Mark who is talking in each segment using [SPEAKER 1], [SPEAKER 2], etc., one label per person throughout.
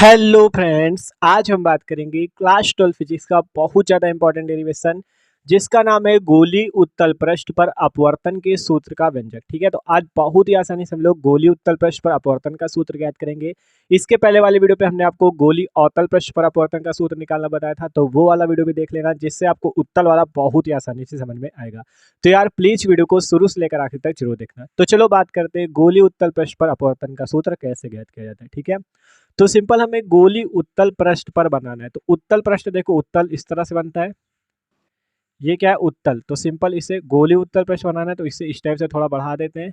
[SPEAKER 1] Hello friends, आज हम बात करेंगे क्लास 12 फिजिक्स का बहुत ज़्यादा इंपॉर्टेंट डेरिवेशन जिसका नाम है गोली उत्तल पृष्ठ पर अपवर्तन के सूत्र का व्यंजक। ठीक है, तो आज बहुत ही आसानी से हम लोग गोली उत्तल पृष्ठ पर अपवर्तन का सूत्र ज्ञात करेंगे। इसके पहले वाले वीडियो पे हमने आपको गोली अवतल पृष्ठ पर अपवर्तन का सूत्र निकालना बताया था, तो वो वाला वीडियो भी देख लेना जिससे आपको उत्तल वाला बहुत ही आसानी से समझ में आएगा। तो यार प्लीज वीडियो को शुरू से लेकर आखिर तक जरूर देखना। तो चलो बात करते हैं गोली उत्तल पृष्ठ पर अपवर्तन का सूत्र कैसे ज्ञात किया जाता है। ठीक है, तो सिंपल हमें गोली उत्तल पृष्ठ पर बनाना है। तो उत्तल पृष्ठ देखो, उत्तल इस तरह से बनता है, ये क्या है उत्तल। तो सिंपल इसे गोली उत्तल पृष्ठ बनाना है, तो इसे इस टाइप से थोड़ा बढ़ा देते हैं।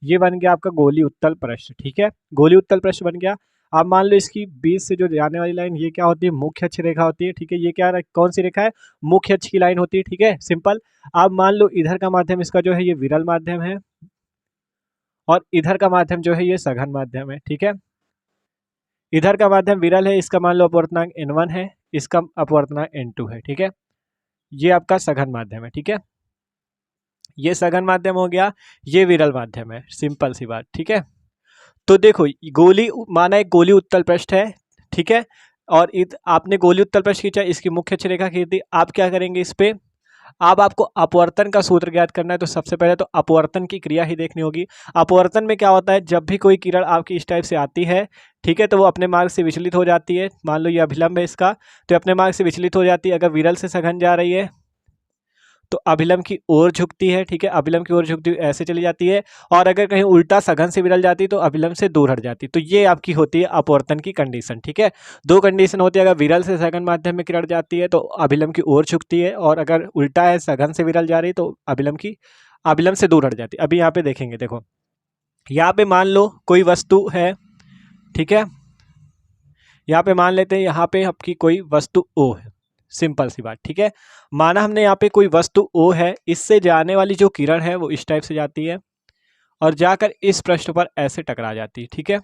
[SPEAKER 1] ये बन गया आपका गोली उत्तल पृष्ठ। ठीक है, गोली उत्तल पृष्ठ बन गया। अब मान लो इसकी बीच से जो जाने वाली लाइन ये क्या होती है, मुख्य अक्ष रेखा होती है। ठीक है, ये क्या कौन सी रेखा है, मुख्य अक्ष की लाइन होती है। ठीक है, सिंपल। अब मान लो इधर का माध्यम इसका जो है ये विरल माध्यम है और इधर का माध्यम जो है ये सघन माध्यम है। ठीक है, इधर का माध्यम विरल है, इसका मान लो अपवर्तनांक n1 है, इसका अपवर्तनांक n2 है। ठीक है, ये आपका सघन माध्यम है। ठीक है, ये सघन माध्यम हो गया, ये विरल माध्यम है, सिंपल सी बात। ठीक है, तो देखो गोली माना एक गोली उत्तल पृष्ठ है। ठीक है, और आपने गोली उत्तल पृष्ठ खींचा, इसकी मुख्य अक्ष रेखा खींच दी। आप क्या करेंगे इस पे, अब आपको अपवर्तन का सूत्र ज्ञात करना है। तो सबसे पहले तो अपवर्तन की क्रिया ही देखनी होगी। अपवर्तन में क्या होता है, जब भी कोई किरण आपकी इस टाइप से आती है, ठीक है, तो वो अपने मार्ग से विचलित हो जाती है। मान लो ये अभिलंब है इसका, तो अपने मार्ग से विचलित हो जाती है। अगर विरल से सघन जा रही है तो अभिलंब की ओर झुकती है। ठीक है, अभिलंब की ओर झुकती हुई ऐसे चली जाती है, और अगर कहीं उल्टा सघन से विरल जाती है तो अभिलंब से दूर हट जाती है। तो ये आपकी होती है अपवर्तन की कंडीशन। ठीक है, दो कंडीशन होती है, अगर विरल से सघन माध्यम में किरण जाती है तो अभिलंब की ओर झुकती है, और अगर उल्टा है सघन से विरल जा रही है तो अभिलंब से दूर हट जाती है। अभी यहाँ पे देखेंगे, देखो यहाँ पे मान लो कोई वस्तु है। ठीक है, यहाँ पे मान लेते हैं यहाँ पे आपकी कोई वस्तु O है, सिंपल सी बात। ठीक है, माना हमने यहाँ पे कोई वस्तु O है, इससे जाने वाली जो किरण है वो इस टाइप से जाती है और जाकर इस पृष्ठ पर ऐसे टकरा जाती है। ठीक है,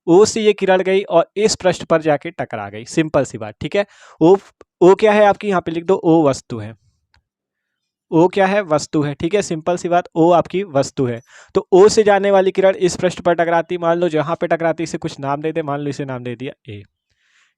[SPEAKER 1] O से ये किरण गई और इस पृष्ठ पर जाके टकरा गई, सिंपल सी बात। ठीक है, O क्या है आपकी, यहाँ पे लिख दो O वस्तु है। O क्या है, वस्तु है। ठीक है, सिंपल सी बात, O आपकी वस्तु है। तो O से जाने वाली किरण इस पृष्ठ पर टकराती, मान लो जहाँ पे टकराती इसे कुछ नाम दे दे, मान लो इसे नाम दे दिया A।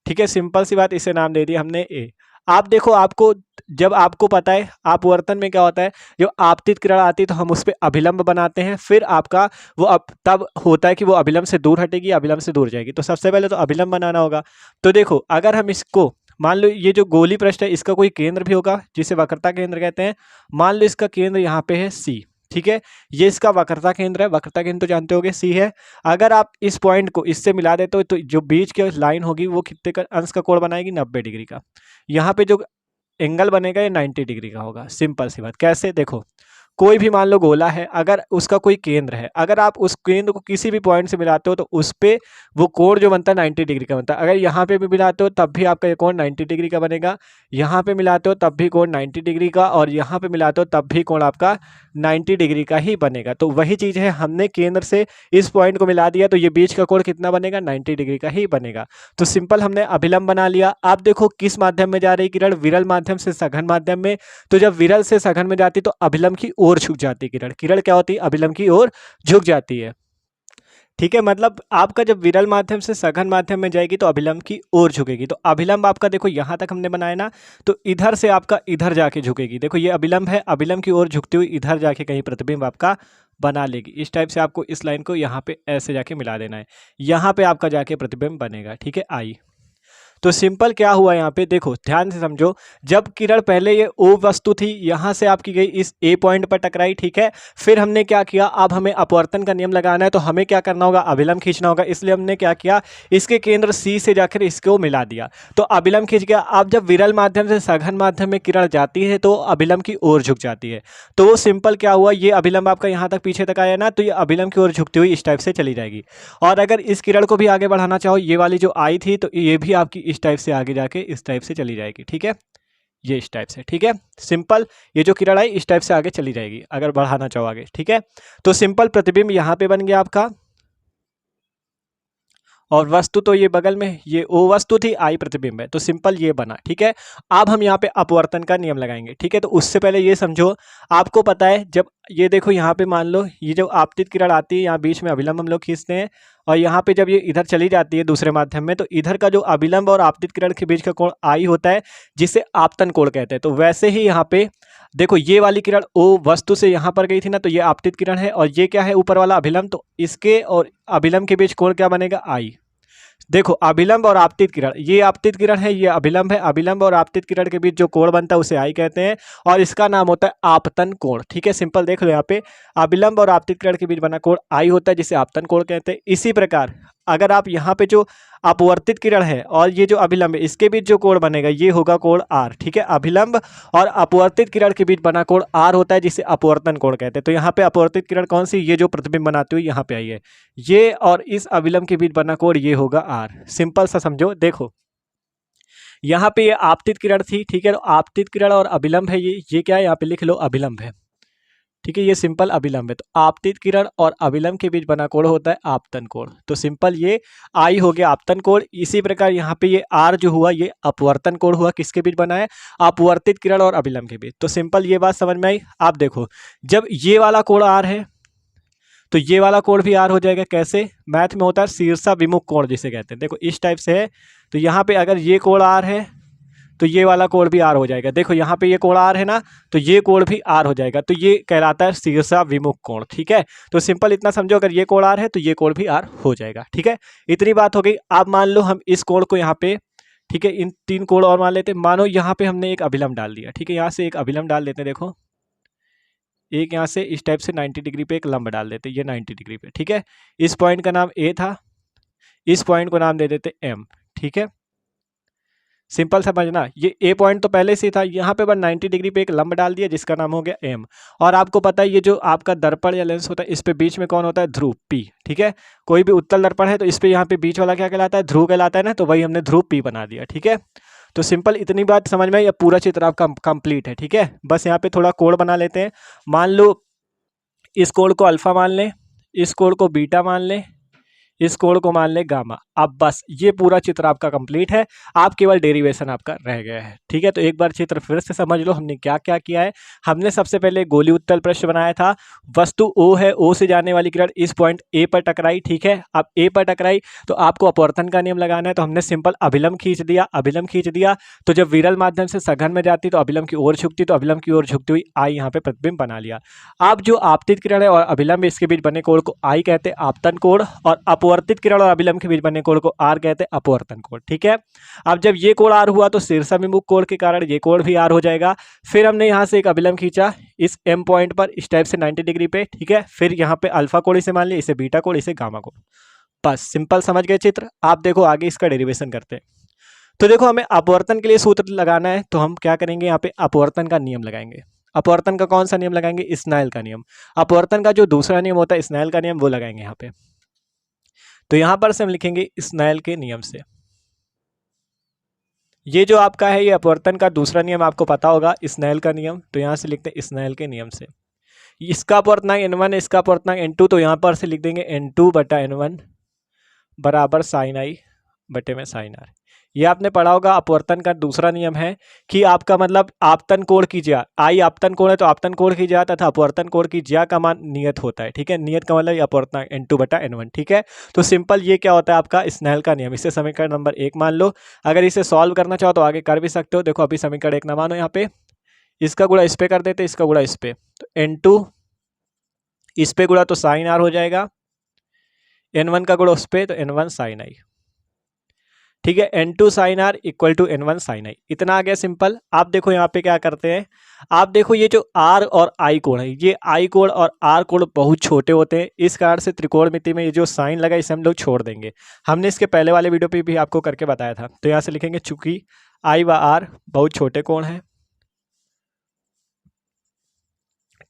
[SPEAKER 1] ठीक है, सिंपल सी बात, इसे नाम दे दिया हमने A। आप देखो, आपको जब आपको पता है अपवर्तन में क्या होता है, जो आपतित किरण आती है तो हम उस पर अभिलंब बनाते हैं, फिर आपका वो तब होता है कि वो अभिलंब से दूर हटेगी, अभिलंब से दूर जाएगी। तो सबसे पहले तो अभिलंब बनाना होगा। तो देखो अगर हम इसको मान लो ये जो गोली पृष्ठ है इसका कोई केंद्र भी होगा जिसे वक्रता केंद्र कहते हैं। मान लो इसका केंद्र यहाँ पे है C। ठीक है, ये इसका वक्रता केंद्र है, वक्रता केंद्र तो जानते होगे C है। अगर आप इस पॉइंट को इससे मिला देते हो तो जो बीच की लाइन होगी वो कितने का अंश का कोण बनाएगी, 90 डिग्री का। यहाँ पे जो एंगल बनेगा ये 90 डिग्री का होगा, सिंपल सी बात। कैसे, देखो कोई भी मान लो गोला है, अगर उसका कोई केंद्र है, अगर आप उस केंद्र को किसी भी पॉइंट से मिलाते हो तो उस पे वो कोण जो बनता है 90 डिग्री का बनता है। अगर यहाँ पे भी मिलाते हो तब भी आपका ये कोण 90 डिग्री का बनेगा, यहाँ पे मिलाते हो तब भी कोण 90 डिग्री का, और यहाँ पे मिलाते हो तब भी कोण आपका 90 डिग्री का ही बनेगा। तो वही चीज़ है, हमने केंद्र से इस पॉइंट को मिला दिया तो ये बीच का कोण कितना बनेगा, 90 डिग्री का ही बनेगा। तो सिंपल हमने अभिलंब बना लिया। आप देखो किस माध्यम में जा रही किरण, विरल माध्यम से सघन माध्यम में। तो जब विरल से सघन में जाती तो अभिलंब की ओर झुक जाती किरण, किरण क्या होती है, अभिलंब की ओर झुक जाती है। ठीक है, मतलब आपका जब विरल माध्यम से सघन माध्यम में जाएगी तो अभिलंब की ओर झुकेगी। तो अभिलंब आपका देखो यहाँ तक हमने बनाया ना, तो इधर से आपका इधर जाके झुकेगी। देखो ये अभिलंब है, अभिलंब की ओर झुकती हुई इधर जाके कहीं प्रतिबिंब आपका बना लेगी। इस टाइप से आपको इस लाइन को यहाँ पे ऐसे जाके मिला देना है, यहाँ पे आपका जाके प्रतिबिंब बनेगा। ठीक है, आई। तो सिंपल क्या हुआ यहाँ पे, देखो ध्यान से समझो, जब किरण पहले ये O वस्तु थी, यहाँ से आपकी गई इस A पॉइंट पर टकराई। ठीक है, फिर हमने क्या किया, अब हमें अपवर्तन का नियम लगाना है तो हमें क्या करना होगा, अभिलंब खींचना होगा। इसलिए हमने क्या किया, इसके केंद्र C से जाकर इसको मिला दिया, तो अभिलंब खींच गया। अब जब विरल माध्यम से सघन माध्यम में किरण जाती है तो अभिलंब की ओर झुक जाती है। तो वो सिंपल क्या हुआ, ये अभिलंब आपका यहाँ तक पीछे तक आया ना, तो ये अभिलंब की ओर झुकती हुई इस टाइप से चली जाएगी। और अगर इस किरण को भी आगे बढ़ाना चाहो, ये वाली जो आई थी, तो ये भी आपकी इस टाइप से आगे जाके इस टाइप से चली जाएगी। ठीक है, ये इस टाइप से। ठीक है, सिंपल, ये जो किरण आई इस टाइप से आगे चली जाएगी अगर बढ़ाना चाहो आगे। ठीक है, तो सिंपल प्रतिबिंब यहाँ पे बन गया आपका, और वस्तु तो ये बगल में ये O वस्तु थी, I प्रतिबिंब है, तो सिंपल ये बना। ठीक है, अब हम यहाँ पे अपवर्तन का नियम लगाएंगे। ठीक है, तो उससे पहले ये समझो, आपको पता है जब ये देखो यहाँ पे मान लो ये जो आपतित किरण आती है, यहाँ बीच में अभिलंब हम लोग खींचते हैं और यहाँ पे जब ये इधर चली जाती है दूसरे माध्यम में, तो इधर का जो अभिलंब और आपतित किरण के बीच का कोण आई होता है, जिसे आपतन कोण कहते हैं। तो वैसे ही यहाँ पे देखो, ये वाली किरण ओ वस्तु से यहाँ पर गई थी ना, तो ये आपतित किरण है, और ये क्या है ऊपर वाला अभिलंब, तो इसके और अभिलंब के बीच कोण क्या बनेगा, आई। देखो अभिलंब और आपतित किरण, ये आपतित किरण है, ये अभिलंब है, अभिलंब और आपतित किरण के बीच जो कोण बनता है उसे आई कहते हैं, और इसका नाम होता है आपतन कोण। ठीक है, सिंपल देख लो यहाँ पे, अभिलंब और आपतित किरण के बीच बना कोण आई होता है, जिसे आपतन कोण कहते हैं। इसी प्रकार अगर आप यहाँ पे जो अपवर्तित किरण है और ये जो अभिलंब है, इसके बीच जो कोण बनेगा ये होगा कोण आर। ठीक है, अभिलंब और अपवर्तित किरण के बीच बना कोण आर होता है, जिसे अपवर्तन कोण कहते हैं। तो यहाँ पे अपवर्तित किरण कौन सी, ये जो प्रतिबिंब बनाती हुई यहाँ पे आई है, ये और इस अभिलंब के बीच बना कोण ये होगा आर। सिंपल सा समझो, देखो यहाँ पे ये आपतित किरण थी, ठीक है, तो आपतित किरण और अभिलंब है, ये क्या है, यहाँ पे लिख लो अभिलंब है। ठीक है, ये सिंपल अभिलंब है, तो आपतित किरण और अभिलंब के बीच बना कोण होता है आपतन कोण। तो सिंपल ये आई हो गया आपतन कोण। इसी प्रकार यहाँ पे ये आर जो हुआ ये अपवर्तन कोण हुआ, किसके बीच बना है, अपवर्तित किरण और अभिलंब के बीच। तो सिंपल ये बात समझ में आई। आप देखो, जब ये वाला कोण आर है तो ये वाला कोण भी आर हो जाएगा। कैसे, मैथ में होता है शीर्षा विमुख कोण जिसे कहते हैं। देखो इस टाइप से है, तो यहाँ पे अगर ये कोण आर है तो ये वाला कोण भी आर हो जाएगा। देखो यहाँ पे ये कोण आर है ना, तो ये कोण भी आर हो जाएगा, तो ये कहलाता है शीर्षा विमुख कोण। ठीक है, तो सिंपल इतना समझो, अगर ये कोण आर है तो ये कोण भी आर हो जाएगा। ठीक है, इतनी बात हो गई। अब मान लो हम इस कोण को यहाँ पे, ठीक है, इन तीन कोण और मान लेते हैं। मानो यहाँ पे हमने एक अभिलंब डाल दिया, ठीक है, यहाँ से एक अभिलंब डाल देते हैं। देखो एक यहाँ से इस टाइप से 90 डिग्री पे एक लंब डाल देते, ये 90 डिग्री पे। ठीक है, इस पॉइंट का नाम ए था, इस पॉइंट को नाम दे देते एम। ठीक है, सिंपल समझना, ये ए पॉइंट तो पहले से था, यहाँ पे बस 90 डिग्री पे एक लंब डाल दिया जिसका नाम हो गया एम। और आपको पता है ये जो आपका दर्पण या लेंस होता है, इस पे बीच में कौन होता है, ध्रुव पी। ठीक है, कोई भी उत्तल दर्पण है तो इस पे यहाँ पे बीच वाला क्या कहलाता है, ध्रुव कहलाता है ना, तो वही हमने ध्रुव पी बना दिया। ठीक है, तो सिंपल इतनी बात समझ में, यह पूरा चित्र आपका कंप्लीट है। ठीक है, बस यहाँ पे थोड़ा कोण बना लेते हैं। मान लो इस कोण को अल्फा मान लें, इस कोण को बीटा मान लें, इस कोण को मान ले गामा। अब बस ये पूरा चित्र आपका कंप्लीट है, आप केवल डेरिवेशन आपका रह गया है। ठीक है, तो एक बार चित्र फिर से समझ लो हमने क्या क्या किया है। हमने सबसे पहले गोली उत्तल पृष्ठ बनाया था, वस्तु ओ है, ओ से जाने वाली किरण इस पॉइंट ए पर टकराई। ठीक है, अब ए पर टकराई तो आपको अपवर्तन का नियम लगाना है, तो हमने सिंपल अभिलंब खींच दिया, अभिलंब खींच दिया तो जब विरल माध्यम से सघन में जाती तो अभिलंब की ओर झुकती, तो अभिलंब की ओर झुकती हुई आई यहाँ पे प्रतिबिंब बना लिया। अब जो आपतित किरण है और अभिलंब इसके बीच बने कोण को आई कहते हैं आपतन कोण, और अपवर्तित किरण और अभिलंब के बीच बने कोण को आर कहते हैं अपवर्तन कोण। ठीक है, अब जब ये कोण आर हुआ तो शीर्षा विमुख कोण के कारण ये कोण भी आर हो जाएगा। फिर हमने यहाँ से एक अभिलंब खींचा इस एम पॉइंट पर इस टाइप से 90 डिग्री पे। ठीक है, फिर यहाँ पे अल्फा कोण इसे मान लिया, इसे बीटा कोण, इसे गामा कोण। बस सिंपल समझ गए चित्र। आप देखो आगे इसका डेरिवेशन करते हैं। तो देखो हमें अपवर्तन के लिए सूत्र लगाना है, तो हम क्या करेंगे, यहाँ पे अपवर्तन का नियम लगाएंगे। अपवर्तन का कौन सा नियम लगाएंगे, स्नेल का नियम। अपवर्तन का जो दूसरा नियम होता है स्नेल का नियम, वो लगाएंगे यहाँ पे। तो यहां पर से हम लिखेंगे स्नेल के नियम से। ये जो आपका है ये अपवर्तन का दूसरा नियम आपको पता होगा, स्नेल का नियम, तो यहां से लिखते हैं स्नेल के नियम से। इसका अपवर्तनांक n1, इसका अपवर्तनांक n2, तो यहां पर से लिख देंगे n2 बटा n1 बराबर साइन आई बटे में साइन आर। ये आपने पढ़ा होगा, अपवर्तन का दूसरा नियम है कि आपका मतलब आपतन कोण की ज्या, आई आपतन कोण है तो आपतन कोण की ज्या तथा अपवर्तन कोण की ज्या का मान नियत होता है। ठीक है, नियत का मतलब अपवर्तनांक n2 बटा n1। ठीक है, तो सिंपल ये क्या होता है आपका स्नेल का नियम। इसे समीकरण नंबर 1 मान लो। अगर इसे सॉल्व करना चाहो तो आगे कर भी सकते हो। देखो अभी समीकरण 1 ना मानो, यहाँ पे इसका गुणा इस पे कर देते, इसका गुणा इस पे, तो n2 इस पे गुणा तो साइन आर हो जाएगा, n1 का गुणा उस पे तो n1 साइन आई। ठीक है, n2 sine r equal to n1 sine i. इतना आ गया सिंपल। आप देखो यहाँ पे क्या करते हैं, आप देखो ये जो r और i कोण है, ये i कोण और r कोण बहुत छोटे होते हैं, इस कारण से त्रिकोणमिति में ये जो साइन लगा इसे हम लोग छोड़ देंगे। हमने इसके पहले वाले वीडियो पे भी आपको करके बताया था। तो यहाँ से लिखेंगे चूंकि i व r बहुत छोटे कोण है।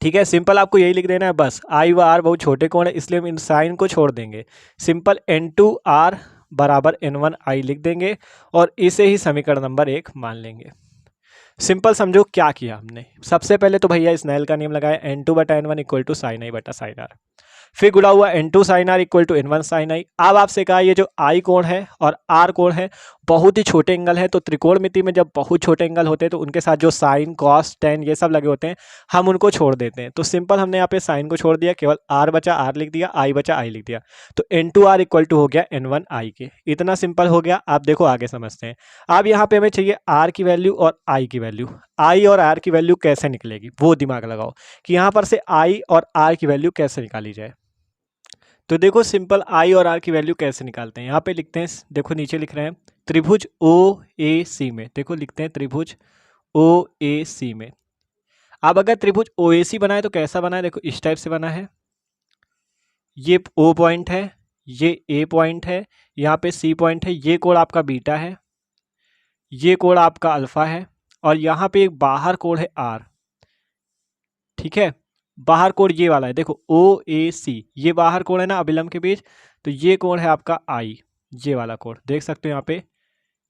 [SPEAKER 1] ठीक है, सिंपल आपको यही लिख देना है बस, i व r बहुत छोटे कोण है, इसलिए हम इन साइन को छोड़ देंगे। सिंपल n2r बराबर n1 i लिख देंगे और इसे ही समीकरण नंबर 1 मान लेंगे। सिंपल समझो क्या किया हमने। सबसे पहले तो भैया स्नेल का नियम लगाया, n2 बटा n1 इक्वल टू साइन आई बटा साइन आर। फिर गुणा हुआ n2 sine r equal to n1 sine i. अब आपसे कहा ये जो i कोण है और r कोण है बहुत ही छोटे एंगल है, तो त्रिकोणमिति में जब बहुत छोटे एंगल होते हैं तो उनके साथ जो साइन कॉस टेन ये सब लगे होते हैं हम उनको छोड़ देते हैं। तो सिंपल हमने यहाँ पे साइन को छोड़ दिया, केवल आर बचा आर लिख दिया, आई बचा आई लिख दिया, तो N2R इक्वल टू हो गया N1I के। इतना सिंपल हो गया। आप देखो आगे समझते हैं। अब यहाँ पे हमें चाहिए आर की वैल्यू और आई की वैल्यू। आई और आर की वैल्यू कैसे निकलेगी वो दिमाग लगाओ कि यहाँ पर से आई और आर की वैल्यू कैसे निकाली जाए। तो देखो सिंपल आई और आर की वैल्यू कैसे निकालते हैं। यहाँ पे लिखते हैं, देखो नीचे लिख रहे हैं त्रिभुज OAC में, देखो लिखते हैं त्रिभुज OAC में। अब अगर त्रिभुज OAC बना है तो कैसा बना है, देखो इस टाइप से बना है। ये O पॉइंट है, ये A पॉइंट है, यहाँ पे C पॉइंट है, ये कोण आपका बीटा है, ये कोण आपका अल्फा है, और यहाँ पे एक बाहर कोण है R। ठीक है, बाहर कोण ये वाला है, देखो OAC, ये बाहर कोण है ना अभिलंब के बीच, तो ये कोण है आपका I, ये वाला कोण देख सकते हो यहाँ पे,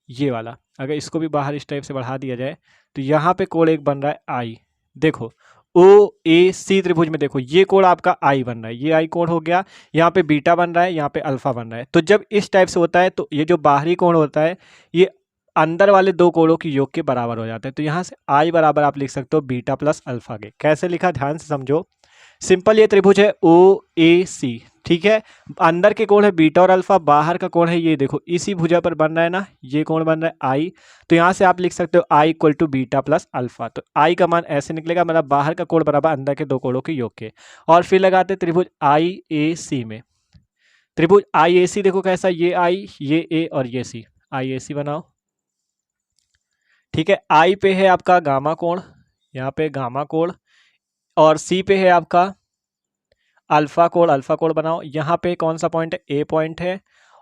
[SPEAKER 1] ये वाला। अगर इसको भी बाहर इस टाइप से बढ़ा दिया जाए तो यहाँ पे कोण एक बन रहा है I। देखो OAC त्रिभुज में देखो ये कोण आपका I बन रहा है, ये I कोण हो गया, यहाँ पे बीटा बन रहा है, यहाँ पे अल्फा बन रहा है। तो जब इस टाइप से होता है तो ये जो बाहरी कोण होता है ये अंदर वाले दो कोणों की योग के बराबर हो जाता है। तो यहाँ से I बराबर आप लिख सकते हो बीटा प्लस अल्फा के। कैसे लिखा ध्यान से समझो। सिंपल ये त्रिभुज है OAC, ठीक है, अंदर के कोण है बीटा और अल्फा, बाहर का कोण है ये देखो इसी भुजा पर बन रहा है ना, ये कोण बन रहा है I। तो यहाँ से आप लिख सकते हो I equal to beta plus alpha. तो I का मान ऐसे निकलेगा, मतलब बाहर का कोण बराबर अंदर के दो कोणों के योग के। और फिर लगाते त्रिभुज IAC में। त्रिभुज IAC देखो कैसा, ये I, ये A और ये C, IAC बनाओ। ठीक है, I पे है आपका गामा कोण, यहाँ पे गामा कोण, और C पे है आपका अल्फा कोण, अल्फा कोण बनाओ। यहाँ पे कौन सा पॉइंट है, A पॉइंट है,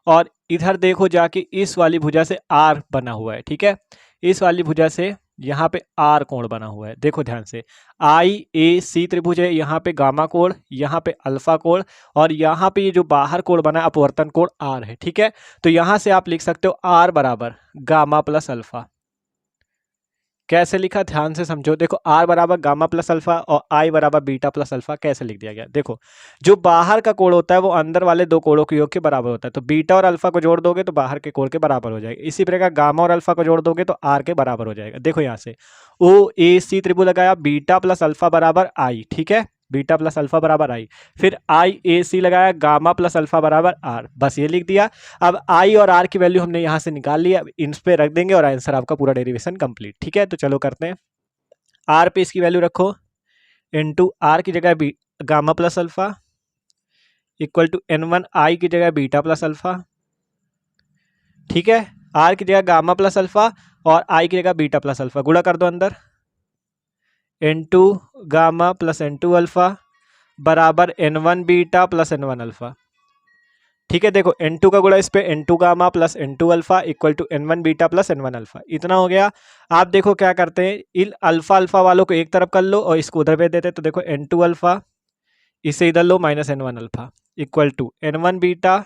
[SPEAKER 1] और इधर देखो जाके इस वाली भुजा से R बना हुआ है। ठीक है, इस वाली भुजा से यहाँ पे R कोण बना हुआ है, देखो ध्यान से। IAC त्रिभुज है, यहाँ पे गामा कोण, यहाँ पे अल्फा कोण, और यहाँ पे ये जो बाहर कोण बना है अपवर्तन कोण R है। ठीक है, तो यहाँ से आप लिख सकते हो R बराबर गामा प्लस अल्फा। कैसे लिखा ध्यान से समझो। देखो R बराबर गामा प्लस अल्फा और I बराबर बीटा प्लस अल्फा कैसे लिख दिया गया। देखो जो बाहर का कोण होता है वो अंदर वाले दो कोणों के योग के बराबर होता है, तो बीटा और अल्फा को जोड़ दोगे तो बाहर के कोण के बराबर हो जाएगा। इसी प्रकार गामा और अल्फा को जोड़ दोगे तो R के बराबर हो जाएगा। देखो यहाँ से OAC त्रिभुज लगाया, बीटा प्लस अल्फा बराबर I। ठीक है, बीटा प्लस अल्फा बराबर I। फिर IAC लगाया, गामा प्लस अल्फा बराबर R, बस ये लिख दिया। अब I और R की वैल्यू हमने यहाँ से निकाल लिया, इन पे रख देंगे और आंसर आपका पूरा डेरिवेशन कंप्लीट। ठीक है, तो चलो करते हैं। R पे इसकी वैल्यू रखो, इनटू R की जगह gamma plus alpha equal to N1I की जगह बीटा प्लस अल्फा। ठीक है, R की जगह गामा प्लस अल्फा और I की जगह बीटा प्लस अल्फा, गुणा कर दो अंदर, N2 gamma plus N2 alpha बराबर N1 beta plus N1 alpha. ठीक है, देखो N2 का गुणा इस पे N2 gamma plus N2 alpha equal to N1 beta plus N1 alpha. इतना हो गया। आप देखो क्या करते हैं, इन अल्फा अल्फा वालों को एक तरफ कर लो और इसको उधर भेज देते हैं। तो देखो N2 अल्फा इसे इधर लो minus N1 alpha equal to N1 beta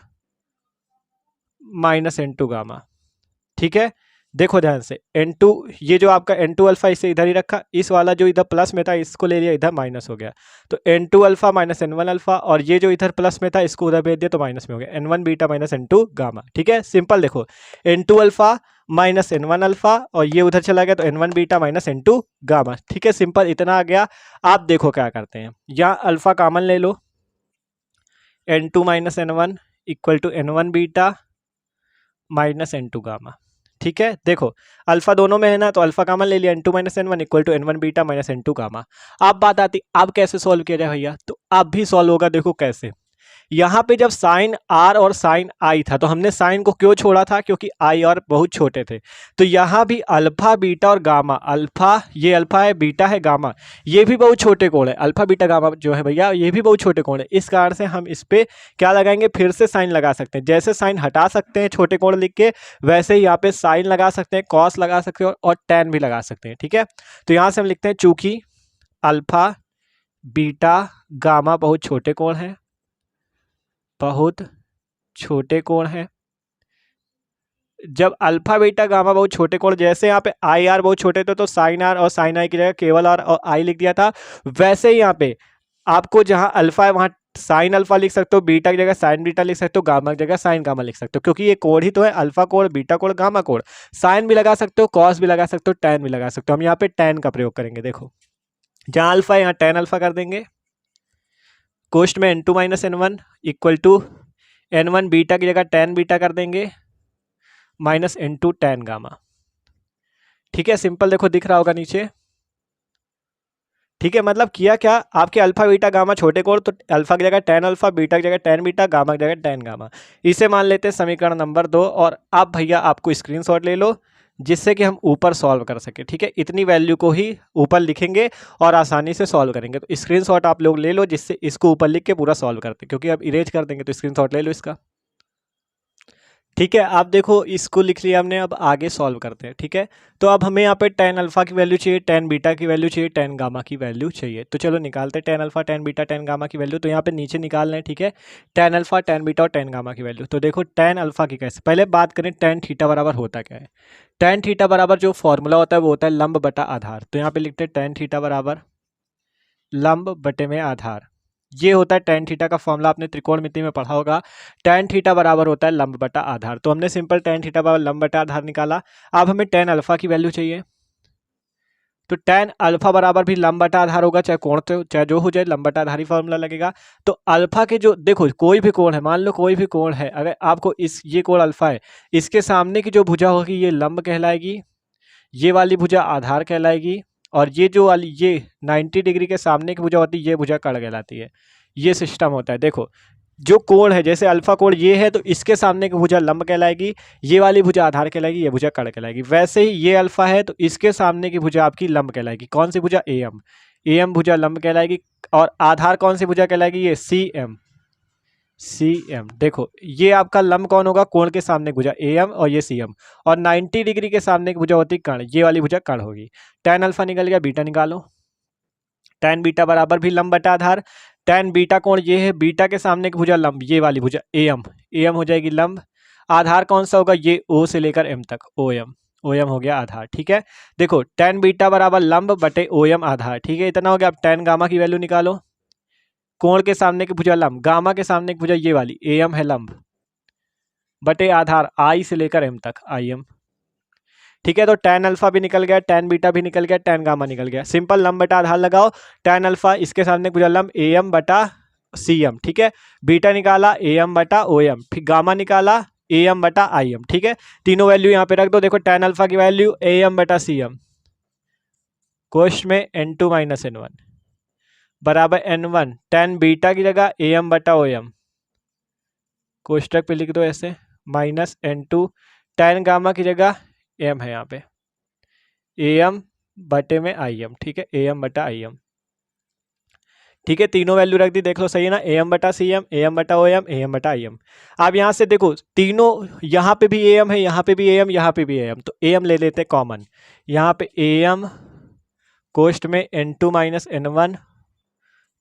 [SPEAKER 1] minus N2 gamma. ठीक है, देखो ध्यान से N2, ये जो आपका N2 अल्फा इसे इधर ही रखा, इस वाला जो इधर प्लस में था इसको ले लिया इधर माइनस हो गया, तो N2 alpha minus N1 alpha, और ये जो इधर प्लस में था इसको उधर भेज दिया तो माइनस में हो गया, N1 beta minus N2 gamma. ठीक है, सिंपल देखो N2 alpha minus N1 alpha और ये उधर चला गया तो N1 beta minus N2 gamma. ठीक है, सिंपल इतना आ गया। आप देखो क्या करते हैं, यहाँ अल्फा कॉमन ले लो, N2 minus N1 equal to N1 beta minus N2 gamma. ठीक है, देखो अल्फा दोनों में है ना, तो अल्फा कॉमन ले लिया, N2 minus N1 equal to N1 beta minus N2 gamma. अब बात आती अब कैसे सॉल्व किया जाए भैया, तो अब भी सॉल्व होगा। देखो कैसे, यहाँ पे जब साइन R और साइन I था तो हमने साइन को क्यों छोड़ा था, क्योंकि I और बहुत छोटे थे। तो यहाँ भी अल्फा बीटा और गामा, अल्फा ये अल्फा है, बीटा है, गामा ये भी बहुत छोटे कोण है, अल्फा बीटा गामा जो है भैया ये भी बहुत छोटे कोण है। इस कारण से हम इस पे क्या लगाएंगे, फिर से साइन लगा सकते हैं। जैसे साइन हटा सकते हैं छोटे कोण लिख के, वैसे ही यहाँ पे साइन लगा सकते हैं, कॉस लगा सकते हैं और टैन भी लगा सकते हैं। ठीक है, तो यहाँ से हम लिखते हैं चूंकि अल्फा बीटा गामा बहुत छोटे कोण है, बहुत छोटे कोण है। जब अल्फा बीटा गामा बहुत छोटे कोण, जैसे यहाँ पे आई आर बहुत छोटे थे तो साइन आर और साइन आई की जगह केवल आर और आई लिख दिया था, वैसे ही यहाँ पे आपको जहाँ अल्फा है वहाँ साइन अल्फा लिख सकते हो, बीटा की जगह साइन बीटा लिख सकते हो, गामा की जगह साइन गामा लिख सकते हो, क्योंकि ये कोड ही तो है, alpha code, beta code, gamma code. Sign भी लगा सकते हो, कॉस भी लगा सकते हो, टैन भी लगा सकते हो। हम यहाँ पे टैन का प्रयोग करेंगे। देखो जहाँ अल्फा यहाँ टैन अल्फा कर देंगे। कोष्ट में n2 minus n1 equal to n1 beta की जगह टैन बीटा कर देंगे माइनस n2 टैन गामा। ठीक है, सिंपल। देखो दिख रहा होगा नीचे। ठीक है, मतलब किया क्या, आपके अल्फा बीटा गामा छोटे कोड, तो अल्फा की जगह टैन अल्फा, बीटा की जगह टैन बीटा, गामा की जगह टैन गामा। इसे मान लेते हैं समीकरण नंबर 2। और अब भैया आपको स्क्रीनशॉट ले लो, जिससे कि हम ऊपर सॉल्व कर सके। ठीक है, इतनी वैल्यू को ही ऊपर लिखेंगे और आसानी से सॉल्व करेंगे। तो स्क्रीनशॉट आप लोग ले लो, जिससे इसको ऊपर लिख के पूरा सॉल्व करते हैं, क्योंकि अब इरेज कर देंगे। तो स्क्रीनशॉट ले लो इसका। ठीक है, आप देखो इसको लिख लिया हमने, अब आगे सॉल्व करते हैं। ठीक है, तो अब हमें यहाँ पे टैन अल्फा की वैल्यू चाहिए, टैन बीटा की वैल्यू चाहिए, टैन गामा की वैल्यू चाहिए। तो चलो निकालते हैं tan alpha, tan beta, tan gamma की वैल्यू। तो यहाँ पे नीचे निकाल रहे हैं। ठीक है, टैन अल्फा, टैन बीटा और टैन गामा की वैल्यू। तो देखो टैन अल्फा की कैसे, पहले बात करें टैन थीटा बराबर होता क्या है। टैन थीटा बराबर जो फॉर्मूला होता है वो होता है लंब बटा आधार। तो यहाँ पे लिखते हैं टैन थीटा बराबर लंब बटे में आधार। ये होता है टैन थीटा का फॉर्मूला, आपने त्रिकोणमिति में पढ़ा होगा। टैन थीटा बराबर होता है लंब बटा आधार। तो हमने सिंपल टैन थीटा बराबर लंब बटा आधार निकाला। अब हमें टैन अल्फा की वैल्यू चाहिए। तो टैन अल्फा बराबर भी लंब बटा आधार होगा, चाहे कोण तो चाहे जो हो जाए, लंब बटा आधार ही फॉर्मूला लगेगा। तो अल्फा के जो, देखो कोई भी कोण है, मान लो कोई भी कोण है, अगर आपको ये कोण अल्फा है, इसके सामने की जो भुजा होगी ये लंब कहलाएगी, ये वाली भुजा आधार कहलाएगी, और ये जो वाली ये 90 डिग्री के सामने की भुजा होती है, ये भुजा कर्ण कहलाती है। ये सिस्टम होता है। देखो जो कोण है, जैसे अल्फा कोण ये है, तो इसके सामने की भुजा लंब कहलाएगी, ये वाली भुजा आधार कहलाएगी, ये भुजा कर्ण कहलाएगी। वैसे ही ये अल्फा है, तो इसके सामने की भुजा आपकी लंब कहलाएगी। कौन सी भुजा, एम। एम भुजा लंब कहलाएगी। और आधार कौन सी भुजा कहलाएगी, ये सी एम। C M. देखो ये आपका लंब कौन होगा, कोण के सामने भुजा ए एम, और ये सी एम। और 90 डिग्री के सामने की भुजा होती है कर्ण, ये वाली भुजा कर्ण होगी। टैन अल्फा निकल गया, बीटा निकालो। टैन बीटा बराबर भी लंब बटा आधार। टैन बीटा कोण ये है, बीटा के सामने की भुजा लंब, ये वाली भुजा ए एम। ए एम हो जाएगी लंब। आधार कौन सा होगा, ये ओ से लेकर एम तक, ओ एम। ओ एम हो गया आधार। ठीक है, देखो टैन बीटा बराबर लंब बटे ओ एम आधार। ठीक है, इतना हो गया। अब टैन गामा की वैल्यू निकालो। कोण के सामने की भुजा लंब, गामा के सामने की भुजा ये वाली ए एम है लंब, बटे आधार आई से लेकर एम तक, आई एम। ठीक है, तो टैन अल्फा भी निकल गया, टैन बीटा भी निकल गया, टैन गामा निकल गया। सिंपल लंब बटा आधार लगाओ। टैन अल्फा इसके सामने भुजा लंब ए एम बटा सी एम। ठीक है, बीटा निकाला ए एम बटा ओ एम, फिर गामा निकाला ए एम बटा आई एम। ठीक है, तीनों वैल्यू यहाँ पे रख दो। देखो टैन अल्फा की वैल्यू ए एम बटा सी एम, कोष्ट में n2 माइनस n1 बराबर n1 टैन बीटा की जगह ए एम बटा ओ एम, कोष्टक पे लिख दो ऐसे, माइनस n2 टैन गामा की जगह एम है यहाँ पे, ए एम बटे में आई एम। ठीक है, ए एम बटा आई एम। ठीक है, तीनों वैल्यू रख दी, देख लो सही है ना। ए एम बटा सी एम, ए एम बटा ओ एम, ए एम बटा आई एम। अब यहाँ से देखो तीनों, यहाँ पे भी ए एम है, यहाँ पे भी ए एम, यहाँ पे भी ए एम, तो ए एम ले लेते कॉमन। यहाँ पे ए एम कोष्ट में n2 माइनस n1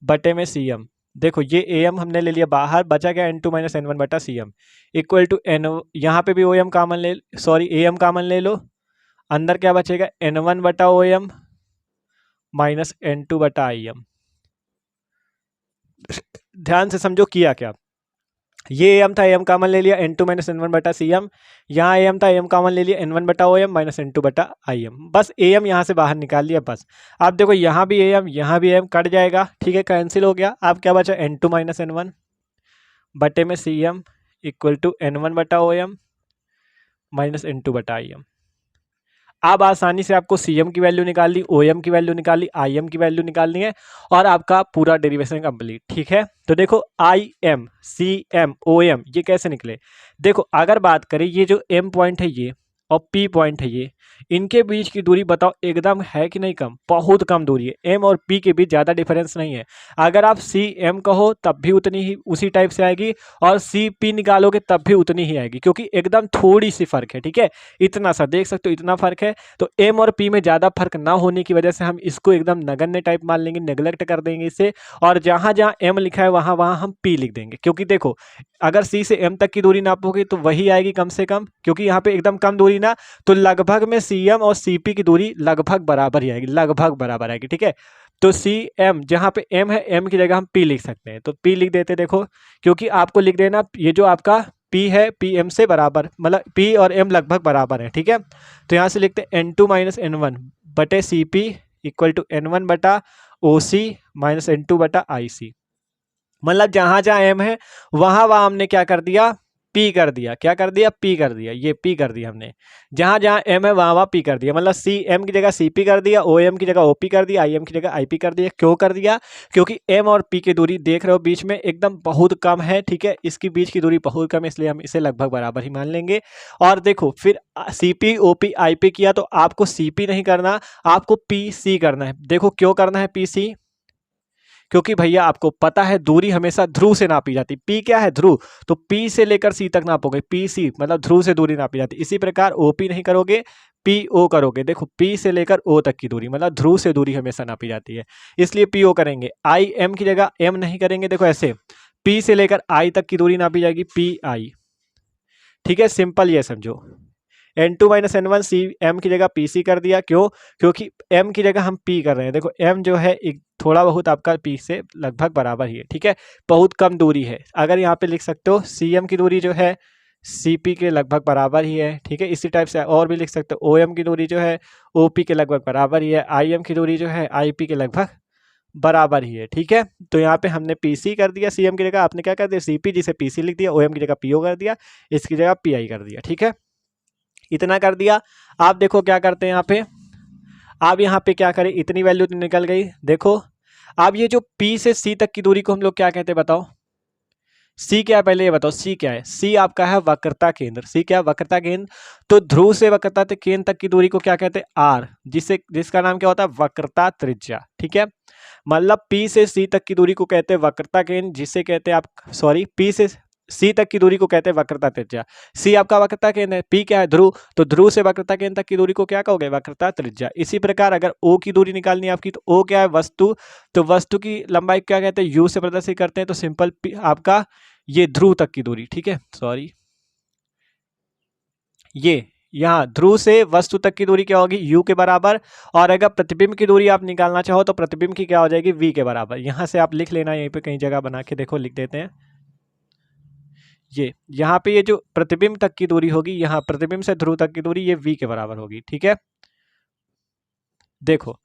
[SPEAKER 1] बटे में सी एम। देखो ये ए एम हमने ले लिया बाहर, बचा गया n2 माइनस n1 बटा C M equal to N, यहाँ पे भी ओ एम कामन ले, सॉरी ए एम कामन ले लो। अंदर क्या बचेगा, n1 बटा ओ एम माइनस n2 बटा आई एम। ध्यान से समझो किया क्या, ये एम था, एम कामन ले लिया, n2 माइनस n1 बटा सी एम। यहाँ एम था, एम कामन ले लिया, n1 बटा ओ एम माइनस n2 बटा आई एम। बस ए एम यहाँ से बाहर निकाल लिया बस। आप देखो यहाँ भी ए एम, यहाँ भी एम कट जाएगा। ठीक है, कैंसिल हो गया। अब क्या बचा, n2 माइनस n1 बटे में सी एम इक्वल टू n1 बटा ओ एम माइनस n2 बटा आई एम। अब आसानी से आपको सी एम की वैल्यू निकालनी, ओ एम की वैल्यू निकालनी, आई एम की वैल्यू निकालनी है, और आपका पूरा डेरिवेशन कंप्लीट। ठीक है, तो देखो I M, C M, O M ये कैसे निकले। देखो अगर बात करें, ये जो एम पॉइंट है ये और पी पॉइंट है ये, इनके बीच की दूरी बताओ एकदम है कि नहीं कम, बहुत कम दूरी है। एम और पी के बीच ज़्यादा डिफरेंस नहीं है। अगर आप सी एम कहो तब भी उतनी ही उसी टाइप से आएगी, और सी पी निकालोगे तब भी उतनी ही आएगी, क्योंकि एकदम थोड़ी सी फर्क है। ठीक है, इतना सा देख सकते हो, इतना फर्क है। तो एम और पी में ज़्यादा फर्क ना होने की वजह से हम इसको एकदम नगण्य टाइप मान लेंगे, नेग्लेक्ट कर देंगे इसे, और जहाँ जहाँ एम लिखा है वहाँ वहाँ हम पी लिख देंगे। क्योंकि देखो अगर सी से एम तक की दूरी नापोगे तो वही आएगी कम से कम, क्योंकि यहाँ पे एकदम कम दूरी ना, तो लगभग में सी एम और सी पी की दूरी लगभग बराबर ही आएगी, लगभग बराबर आएगी। ठीक है, तो सी एम, जहाँ पे एम है, एम की जगह हम पी लिख सकते हैं, तो पी लिख देते देखो, क्योंकि आपको लिख देना ये जो आपका पी है पी एम से बराबर, मतलब पी और एम लगभग बराबर है, ठीक है। तो यहाँ से लिखते हैं n two minus N one बटे C P equal to n one बटा O C minus n two बटा आई सी। मतलब जहां जहां एम है वहां वहां हमने क्या कर दिया, पी कर दिया। क्या कर दिया, पी कर दिया, ये पी कर दिया हमने। जहां जहां एम है वहां वहां पी कर दिया, मतलब सी एम की जगह सी पी कर दिया, ओ एम की जगह ओ पी कर दिया, आई एम की जगह आई पी कर दिया। क्यों कर दिया, क्योंकि एम और पी की दूरी देख रहे हो बीच में एकदम बहुत कम है, ठीक है, इसकी बीच की दूरी बहुत कम है, इसलिए हम इसे लगभग बराबर ही मान लेंगे। और देखो फिर C P O P I P किया, तो आपको सी पी नहीं करना, आपको पी सी करना है। देखो क्यों करना है पी सी, क्योंकि भैया आपको पता है दूरी हमेशा ध्रुव से नापी जाती। पी क्या है, ध्रुव, तो पी से लेकर सी तक नापोगे, पी सी मतलब ध्रुव से दूरी नापी जाती। इसी प्रकार ओपी नहीं करोगे, पी ओ करोगे। देखो पी से लेकर ओ तक की दूरी मतलब ध्रुव से दूरी हमेशा नापी जाती है, इसलिए पी ओ करेंगे। आई एम की जगह एम नहीं करेंगे, देखो ऐसे पी से लेकर आई तक की दूरी नापी जाएगी, पी आई, ठीक है, सिंपल ये समझो। N two minus N one C M की जगह पी सी कर दिया, क्यों, क्योंकि एम की जगह हम पी कर रहे हैं। देखो एम जो है एक थोड़ा बहुत आपका पी से लगभग बराबर ही है, ठीक है, बहुत कम दूरी है। अगर यहाँ पे लिख सकते हो सी एम की दूरी जो है सी पी के लगभग बराबर ही है, ठीक है। इसी टाइप से और भी लिख सकते हो, ओ एम की दूरी जो है ओ पी के लगभग बराबर ही है, आई एम की दूरी जो है आई पी के लगभग बराबर ही है, ठीक है। तो यहाँ पे हमने पी सी कर दिया, सी एम की जगह आपने क्या कर दिया, सी पी, जिसे पी सी लिख दिया, ओ एम की जगह पी ओ कर दिया, इसकी जगह पी आई कर दिया, ठीक है। इतना कर दिया। आप देखो क्या करते हैं यहाँ पे, आप यहाँ पे क्या करें, इतनी वैल्यू तो निकल गई। देखो अब ये जो P से C तक की दूरी को हम लोग क्या कहते हैं बताओ, C क्या है पहले ये बताओ, C क्या है, C आपका है वक्रता केंद्र। C क्या है, वक्रता केंद्र। तो ध्रुव से वक्रता केंद्र तक की दूरी को क्या कहते हैं, R, जिसका नाम क्या होता है, वक्रता त्रिज्या, ठीक है। मतलब P से C तक की दूरी को कहते हैं वक्रता केंद्र, जिसे कहते हैं आप, सॉरी, P से C तक की दूरी को कहते हैं वक्रता त्रिज्या। C आपका वक्रता केंद्र है, P क्या है, ध्रुव, तो ध्रुव से वक्रता केंद्र तक की दूरी को क्या कहोगे, वक्रता त्रिज्या। इसी प्रकार अगर O की दूरी निकालनी है आपकी, तो O क्या है, वस्तु, तो वस्तु की लंबाई क्या कहते हैं, U से प्रदर्शित करते हैं, तो सिंपल आपका ये ध्रुव तक की दूरी, ठीक है, सॉरी, ये यहाँ ध्रुव से वस्तु तक की दूरी क्या होगी, u के बराबर। और अगर प्रतिबिंब की दूरी आप निकालना चाहो तो प्रतिबिंब की क्या हो जाएगी, v के बराबर। यहाँ से आप लिख लेना, यहीं पे कहीं जगह बना के देखो, लिख देते हैं। ये यहाँ पे ये जो प्रतिबिंब तक की दूरी होगी, यहाँ प्रतिबिंब से ध्रुव तक की दूरी, ये v के बराबर होगी, ठीक है। देखो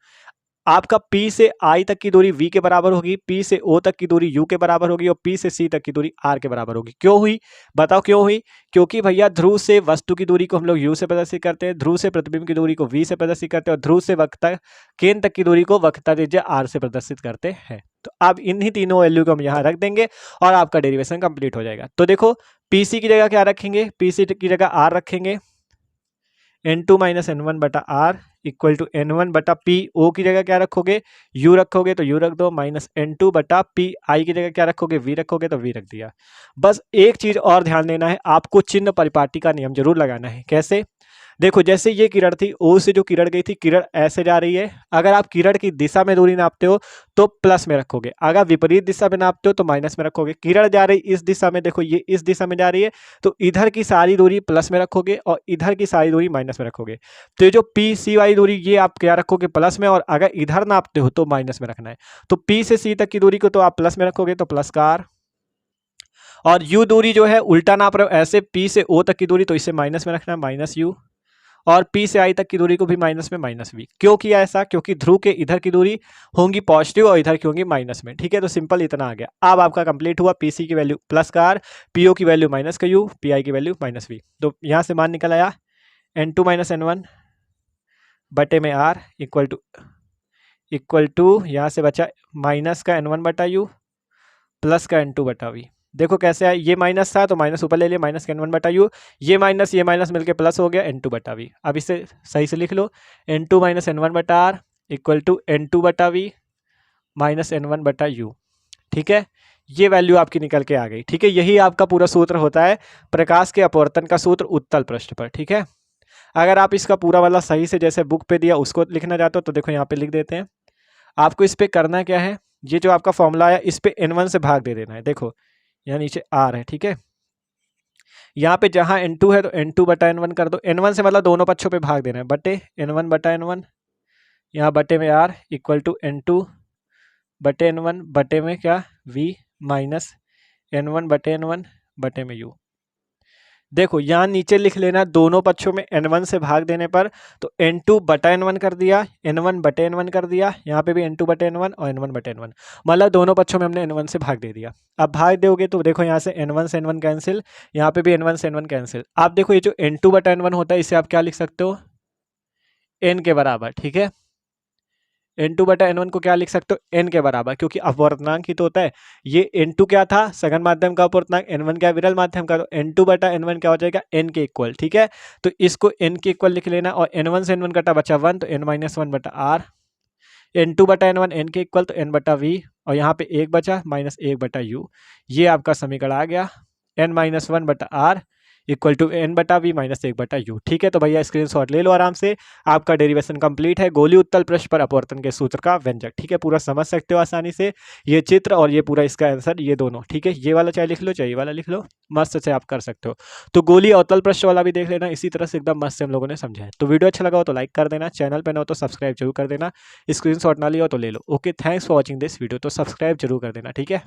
[SPEAKER 1] आपका P से I तक की दूरी V के बराबर होगी, P से O तक की दूरी U के बराबर होगी, और P से C तक की दूरी R के बराबर होगी। क्यों हुई, बताओ क्यों हुई, क्योंकि भैया ध्रुव से वस्तु की दूरी को हम लोग U से प्रदर्शित करते हैं, ध्रुव से प्रतिबिंब की दूरी को V से प्रदर्शित करते हैं, और ध्रुव से वक्रता केंद्र तक की दूरी को वक्रता त्रिज्या R से प्रदर्शित करते हैं। तो अब इन्हीं तीनों वैल्यू को हम यहाँ रख देंगे और आपका डेरिवेशन कंप्लीट हो जाएगा। तो देखो PC की जगह क्या रखेंगे, PC की जगह R रखेंगे, n two minus N one बटा R equal to n one बटा पी। ओ की जगह क्या रखोगे, यू रखोगे तो यू रख दो, माइनस एन टू बटा पी। आई की जगह क्या रखोगे, वी रखोगे तो वी रख दिया। बस एक चीज और ध्यान देना है, आपको चिन्ह परिपाटी का नियम जरूर लगाना है। कैसे, देखो जैसे ये किरण थी, ओ से जो किरण गई थी, किरण ऐसे जा रही है। अगर आप किरण की दिशा में दूरी नापते हो तो प्लस में रखोगे, अगर विपरीत दिशा में नापते हो तो माइनस में रखोगे। किरण जा रही इस दिशा में, देखो ये इस दिशा में जा रही है, तो इधर की सारी दूरी प्लस में रखोगे और इधर की सारी दूरी माइनस में रखोगे। तो ये जो पी सी वाली दूरी, ये आप क्या रखोगे, प्लस में, और अगर इधर नापते हो तो माइनस में रखना है। तो पी से सी तक की दूरी को तो आप प्लस में रखोगे, तो प्लस का आर। और यू दूरी जो है उल्टा नाप रहे हो, ऐसे पी से ओ तक की दूरी, तो इसे माइनस में रखना है, माइनस यू। और P से I तक की दूरी को भी माइनस में, माइनस V। क्यों किया ऐसा, क्योंकि ध्रुव के इधर की दूरी होंगी पॉजिटिव और इधर की होंगी माइनस में, ठीक है। तो सिंपल इतना आ गया। अब आपका कंप्लीट हुआ, PC की वैल्यू प्लस का R, PO की वैल्यू माइनस का U, PI की वैल्यू माइनस V। तो यहाँ से मान निकल आया N2 माइनस N1 बटे में R इक्वल टू यहाँ से बचा माइनस का N1 बटा U प्लस का N2 बटा V। देखो कैसे आया, ये माइनस था तो माइनस ऊपर ले लिया, माइनस का N1 बटा U, ये माइनस मिलके प्लस हो गया N2 बटा V। अब इसे सही से लिख लो, N2 माइनस N1 बटा R इक्वल टू N2 बटा V माइनस N1 बटा U, ठीक है। ये वैल्यू आपकी निकल के आ गई, ठीक है। यही आपका पूरा सूत्र होता है प्रकाश के अपवर्तन का सूत्र उत्तल पृष्ठ पर, ठीक है। अगर आप इसका पूरा वाला सही से जैसे बुक पे दिया उसको लिखना चाहते हो तो देखो यहाँ पे लिख देते हैं। आपको इस पे करना क्या है, ये जो आपका फॉर्मूला है इस पे N1 से भाग दे देना है। देखो यहाँ नीचे R है, ठीक है। यहाँ पे जहाँ N2 है तो N2 बटा N1 कर दो, N1 से मतलब दोनों पक्षों पे भाग देना है, बटे N1 बटा N1, यहाँ बटे में R इक्वल टू N2 बटे n1 बटे में क्या v माइनस n1 बटे n1 बटे में u। देखो यहाँ नीचे लिख लेना दोनों पक्षों में n1 से भाग देने पर, तो n2 बटा n1 कर दिया, n1 बटे n1 कर दिया, यहाँ पे भी n2 बटे n1 और n1 बटे n1, मतलब दोनों पक्षों में हमने n1 से भाग दे दिया। अब भाग दोगे तो देखो यहाँ से n1 से n1 कैंसिल, यहाँ पे भी n1 से n1 कैंसिल। आप देखो ये जो n2 बटा n1 होता है इसे आप क्या लिख सकते हो, n के बराबर, ठीक है। n2 बटा n1 को क्या लिख सकते हो, n के बराबर, क्योंकि अपवर्तनांक ही तो होता है। ये n2 क्या था, सघन माध्यम का अपवर्तनांक, n1 क्या विरल माध्यम का, तो n2 बटा n1 क्या हो जाएगा, n के इक्वल, ठीक है। तो इसको n के इक्वल लिख लेना, और n1 से n1 कटा बचा 1, तो n माइनस 1 बटा r, n2 बटा n1 n के इक्वल, तो n बटा v, और यहाँ पे 1 बचा माइनस 1 बटा u। ये आपका समीकरण आ गया, n माइनस 1 बटा r इक्वल टू n बटा वी माइनस 1 बटा यू। ठीक है, तो भैया स्क्रीनशॉट ले लो आराम से, आपका डेरिवेशन कंप्लीट है गोली उत्तल पृष्ठ पर अपवर्तन के सूत्र का व्यंजक। ठीक है, पूरा समझ सकते हो आसानी से, ये चित्र और ये पूरा इसका आंसर, ये दोनों। ठीक है, ये वाला चाहे लिख लो चाहे ये वाला लिख लो, मस्त से आप कर सकते हो। तो गोली अवतल पृष्ठ वाला भी देख लेना, इसी तरह से एकदम मस्त से हम लोगों ने समझा है। तो वीडियो अच्छा लगा हो तो लाइक कर देना, चैनल पर न हो तो सब्सक्राइब जरूर कर देना, स्क्रीनशॉट ना लिया हो तो ले लो। Okay, thanks for watching this video. तो सब्सक्राइब जरूर कर देना, ठीक है।